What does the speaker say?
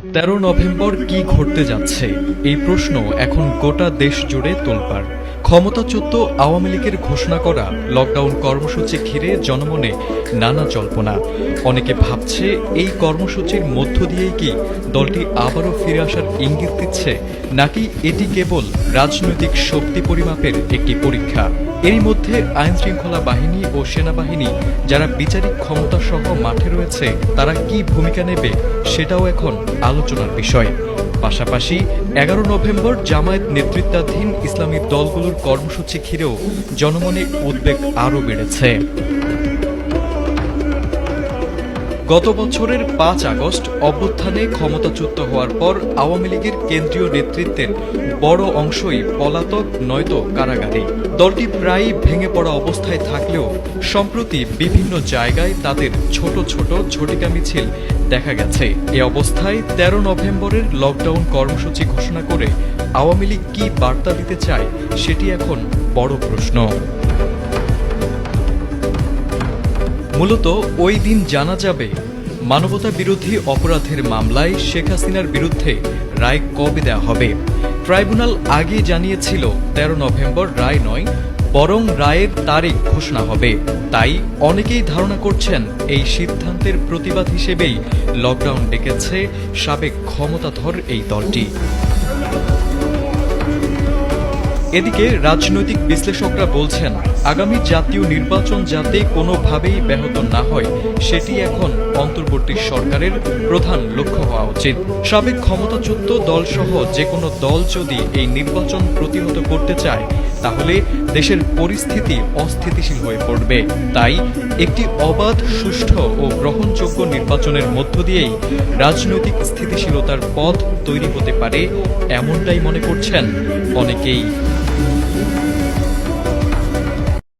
13 November কি ঘটতে যাচ্ছে এই প্রশ্ন এখন গোটা দেশ জুড়ে তোলপাড়। ক্ষমতাচ্যুত আওয়ামী লীগের ঘোষণা করা লকডাউন কর্মসূচি ঘিরে জনমনে নানা জল্পনা। অনেকে ভাবছে এই কর্মসূচির মধ্য দিয়েই কি দলটি আবারও ফিরে আসার ইঙ্গিত দিচ্ছে, নাকি এটি কেবল রাজনৈতিক শক্তি পরিমাপের একটি পরীক্ষা। এরই মধ্যে আইনশৃঙ্খলা বাহিনী ও সেনাবাহিনী যারা বিচারিক ক্ষমতা সহ মাঠে রয়েছে তারা কি ভূমিকা নেবে সেটাও এখন আলোচনার বিষয়। পাশাপাশি 11 নভেম্বর জামায়াত নেতৃত্বাধীন ইসলামী দলগুলোর কর্মসূচি ঘিরেও জনমনে উদ্বেগ আরও বেড়েছে। গত বছরের 5 আগস্ট অভ্যুত্থানে ক্ষমতাচ্যুত হওয়ার পর আওয়ামী লীগের কেন্দ্রীয় নেতৃত্বের বড় অংশই পলাতক নয়তো কারাগারে। দলটি প্রায়ই ভেঙে পড়া অবস্থায় থাকলেও সম্প্রতি বিভিন্ন জায়গায় তাদের ছোট ছোট ঝটিকা মিছিল দেখা গেছে। এ অবস্থায় 13 নভেম্বরের লকডাউন কর্মসূচি ঘোষণা করে আওয়ামী লীগ কি বার্তা দিতে চায় সেটি এখন বড় প্রশ্ন। মূলত ওই দিন জানা যাবে মানবতা বিরোধী অপরাধের মামলায় শেখ হাসিনার বিরুদ্ধে রায় কবে দেওয়া হবে। ট্রাইব্যুনাল আগে জানিয়েছিল 13 নভেম্বর রায় নয়, বরং রায়ের তারিখ ঘোষণা হবে। তাই অনেকেই ধারণা করছেন এই সিদ্ধান্তের প্রতিবাদ হিসেবেই লকডাউন ডেকেছে সাবেক ক্ষমতাধর এই দলটি। এদিকে রাজনৈতিক বিশ্লেষকরা বলছেন আগামী জাতীয় নির্বাচন যাতে কোনোভাবেই ব্যাহত না হয় সেটি এখন অন্তর্বর্তী সরকারের প্রধান লক্ষ্য হওয়া উচিত। সাবেক ক্ষমতাচ্যুত দলসহ যে কোনো দল যদি এই নির্বাচন প্রতিহত করতে চায় তাহলে দেশের পরিস্থিতি অস্থিতিশীল হয়ে পড়বে। তাই একটি অবাধ, সুষ্ঠু ও গ্রহণযোগ্য নির্বাচনের মধ্য দিয়েই রাজনৈতিক স্থিতিশীলতার পথ তৈরি হতে পারে, এমনটাই মনে করছেন অনেকেই।